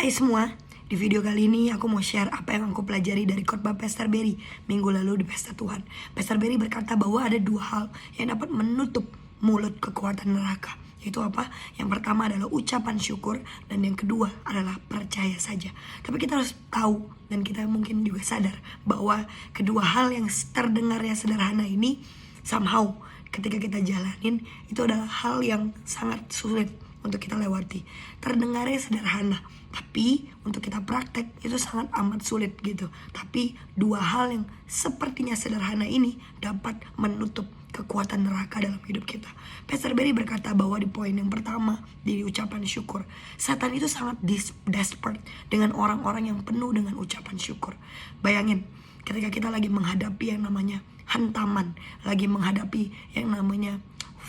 Hai semua, di video kali ini aku mau share apa yang aku pelajari dari khotbah Pastor Berry minggu lalu di Pesta Tuhan. Pastor Berry berkata bahwa ada dua hal yang dapat menutup mulut kekuatan neraka. Yaitu apa? Yang pertama adalah ucapan syukur, dan yang kedua adalah percaya saja. Tapi kita harus tahu, dan kita mungkin juga sadar bahwa kedua hal yang terdengarnya sederhana ini somehow ketika kita jalanin itu adalah hal yang sangat sulit untuk kita lewati. Terdengarnya sederhana, tapi untuk kita praktek itu sangat amat sulit gitu. Tapi dua hal yang sepertinya sederhana ini dapat menutup kekuatan neraka dalam hidup kita. Pastor Berry berkata bahwa di poin yang pertama, di ucapan syukur, Satan itu sangat desperate dengan orang-orang yang penuh dengan ucapan syukur. Bayangin, ketika kita lagi menghadapi yang namanya hantaman, lagi menghadapi yang namanya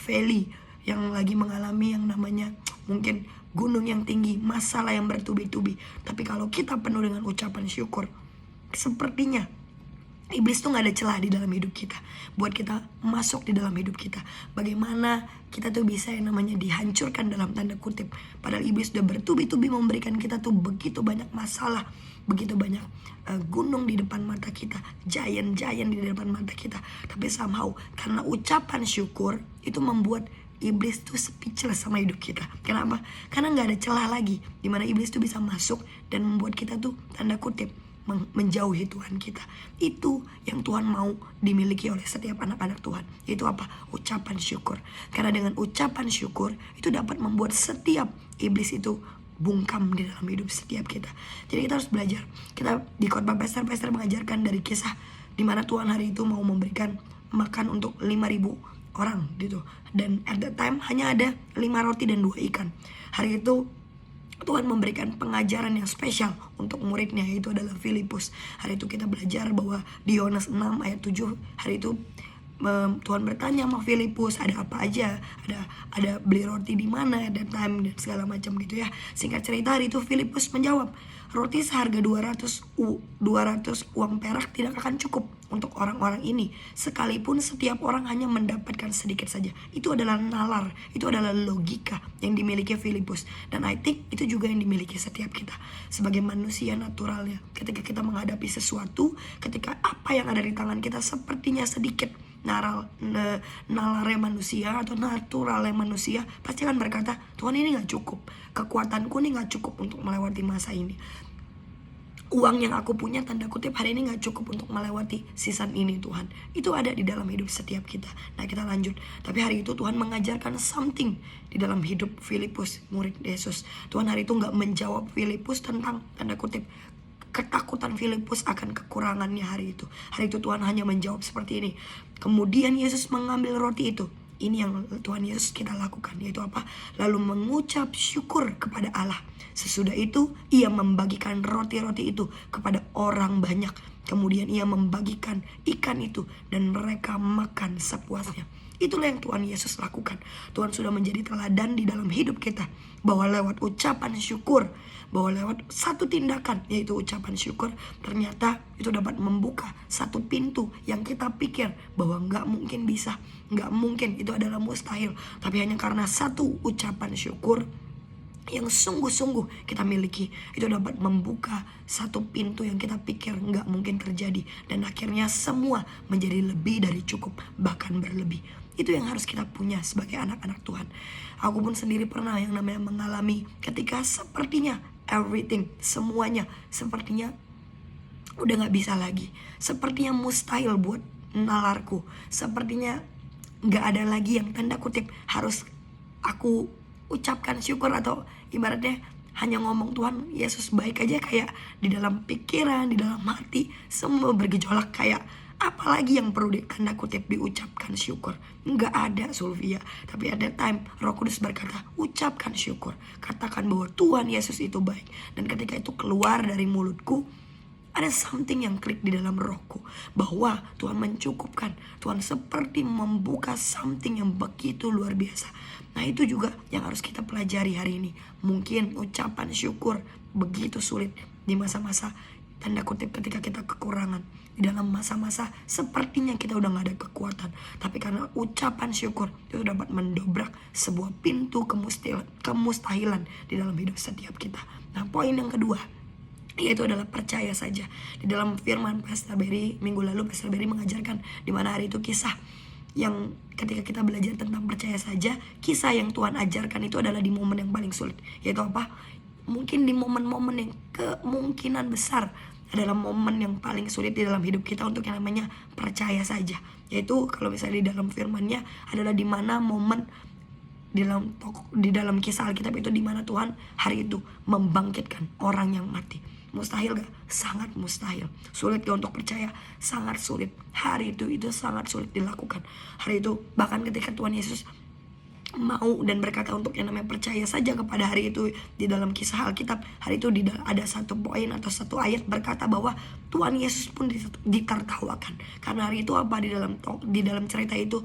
valley, yang lagi mengalami yang namanya mungkin gunung yang tinggi, masalah yang bertubi-tubi. Tapi kalau kita penuh dengan ucapan syukur, sepertinya iblis tuh gak ada celah di dalam hidup kita, buat kita masuk di dalam hidup kita. Bagaimana kita tuh bisa yang namanya dihancurkan dalam tanda kutip. Padahal iblis udah bertubi-tubi memberikan kita tuh begitu banyak masalah, begitu banyak gunung di depan mata kita, giant di depan mata kita. Tapi somehow karena ucapan syukur itu membuat iblis tuh speechless sama hidup kita. Kenapa? Karena gak ada celah lagi dimana iblis tuh bisa masuk dan membuat kita tuh tanda kutip menjauhi Tuhan kita. Itu yang Tuhan mau dimiliki oleh setiap anak-anak Tuhan. Itu apa? Ucapan syukur. Karena dengan ucapan syukur itu dapat membuat setiap iblis itu bungkam di dalam hidup setiap kita. Jadi kita harus belajar. Kita di khotbah Pastor mengajarkan dari kisah dimana Tuhan hari itu mau memberikan makan untuk 5.000 orang gitu. Dan at that time hanya ada 5 roti dan 2 ikan. Hari itu Tuhan memberikan pengajaran yang spesial untuk muridnya, yaitu adalah Filipus. Hari itu kita belajar bahwa di Yohanes 6 ayat 7, hari itu Tuhan bertanya sama Filipus, ada apa aja, ada beli roti di mana, ada time dan segala macam gitu ya. Singkat cerita hari itu Filipus menjawab, roti seharga 200 uang perak tidak akan cukup untuk orang-orang ini, sekalipun setiap orang hanya mendapatkan sedikit saja. Itu adalah nalar, itu adalah logika yang dimiliki Filipus. Dan I think itu juga yang dimiliki setiap kita sebagai manusia naturalnya. Ketika kita menghadapi sesuatu, ketika apa yang ada di tangan kita sepertinya sedikit, nalarnya manusia atau naturalnya manusia pasti akan berkata, Tuhan ini gak cukup, kekuatanku ini gak cukup untuk melewati masa ini, uang yang aku punya tanda kutip hari ini gak cukup untuk melewati season ini Tuhan. Itu ada di dalam hidup setiap kita. Nah kita lanjut. Tapi hari itu Tuhan mengajarkan something di dalam hidup Filipus, murid Yesus. Tuhan hari itu gak menjawab Filipus tentang tanda kutip ketakutan Filipus akan kekurangannya hari itu. Hari itu Tuhan hanya menjawab seperti ini. Kemudian Yesus mengambil roti itu. Ini yang Tuhan Yesus kita lakukan, yaitu apa? Lalu mengucap syukur kepada Allah. Sesudah itu ia membagikan roti-roti itu kepada orang banyak. Kemudian ia membagikan ikan itu dan mereka makan sepuasnya. Itulah yang Tuhan Yesus lakukan. Tuhan sudah menjadi teladan di dalam hidup kita, bahwa lewat ucapan syukur, bahwa lewat satu tindakan yaitu ucapan syukur, ternyata itu dapat membuka satu pintu yang kita pikir bahwa gak mungkin bisa, gak mungkin, itu adalah mustahil. Tapi hanya karena satu ucapan syukur yang sungguh-sungguh kita miliki, itu dapat membuka satu pintu yang kita pikir gak mungkin terjadi. Dan akhirnya semua menjadi lebih dari cukup, bahkan berlebih. Itu yang harus kita punya sebagai anak-anak Tuhan. Aku pun sendiri pernah yang namanya mengalami ketika sepertinya everything, semuanya sepertinya udah gak bisa lagi, sepertinya mustahil buat nalarku, sepertinya gak ada lagi yang tanda kutip harus aku ucapkan syukur, atau ibaratnya hanya ngomong Tuhan Yesus baik aja, kayak di dalam pikiran, di dalam hati semua bergejolak, kayak apalagi yang perlu tanda kutip diucapkan syukur. Nggak ada, Sulvia. Tapi ada time Roh Kudus berkata, ucapkan syukur, katakan bahwa Tuhan Yesus itu baik. Dan ketika itu keluar dari mulutku, ada something yang klik di dalam rohku, bahwa Tuhan mencukupkan. Tuhan seperti membuka something yang begitu luar biasa. Nah itu juga yang harus kita pelajari hari ini. Mungkin ucapan syukur begitu sulit di masa-masa tanda kutip ketika kita kekurangan, di dalam masa-masa sepertinya kita udah gak ada kekuatan, tapi karena ucapan syukur itu dapat mendobrak sebuah pintu kemustahilan di dalam hidup setiap kita. Nah poin yang kedua, yaitu adalah percaya saja. Di dalam firman Pastor Berry minggu lalu, Pastor Berry mengajarkan di mana hari itu kisah yang ketika kita belajar tentang percaya saja, kisah yang Tuhan ajarkan itu adalah di momen yang paling sulit. Yaitu apa? Mungkin di momen-momen yang kemungkinan besar adalah momen yang paling sulit di dalam hidup kita untuk yang namanya percaya saja. Yaitu kalau misalnya di dalam firman-Nya adalah di mana momen di dalam kisah Alkitab itu di mana Tuhan hari itu membangkitkan orang yang mati. Mustahil gak? Sangat mustahil. Sulit gak untuk percaya? Sangat sulit. Hari itu sangat sulit dilakukan. Hari itu bahkan ketika Tuhan Yesus mau dan berkata untuk yang namanya percaya saja kepada hari itu, di dalam kisah Alkitab hari itu ada satu poin atau satu ayat berkata bahwa Tuhan Yesus pun ditertawakan. Karena hari itu apa, di dalam cerita itu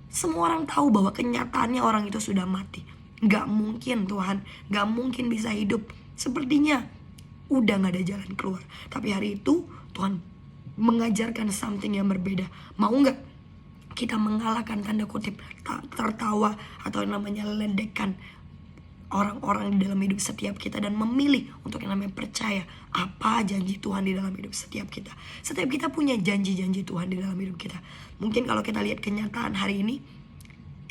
semua orang tahu bahwa kenyataannya orang itu sudah mati. Gak mungkin Tuhan, gak mungkin bisa hidup. Sepertinya udah gak ada jalan keluar. Tapi hari itu Tuhan mengajarkan something yang berbeda. Mau gak kita mengalahkan tanda kutip tertawa atau namanya ledekan orang-orang di dalam hidup setiap kita, dan memilih untuk yang namanya percaya apa janji Tuhan di dalam hidup setiap kita. Setiap kita punya janji-janji Tuhan di dalam hidup kita. Mungkin kalau kita lihat kenyataan hari ini,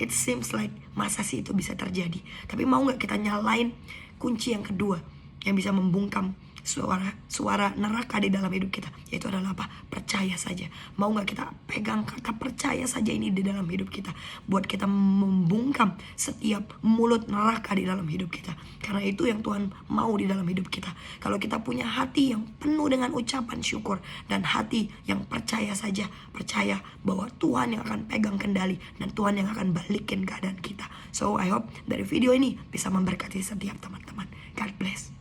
it seems like masa sih itu bisa terjadi. Tapi mau gak kita nyalain kunci yang kedua yang bisa membungkam suara neraka di dalam hidup kita, yaitu adalah apa? Percaya saja. Mau gak kita pegang kata percaya saja ini di dalam hidup kita, buat kita membungkam setiap mulut neraka di dalam hidup kita. Karena itu yang Tuhan mau di dalam hidup kita. Kalau kita punya hati yang penuh dengan ucapan syukur dan hati yang percaya saja, percaya bahwa Tuhan yang akan pegang kendali dan Tuhan yang akan balikin keadaan kita. So I hope dari video ini bisa memberkati setiap teman-teman. God bless.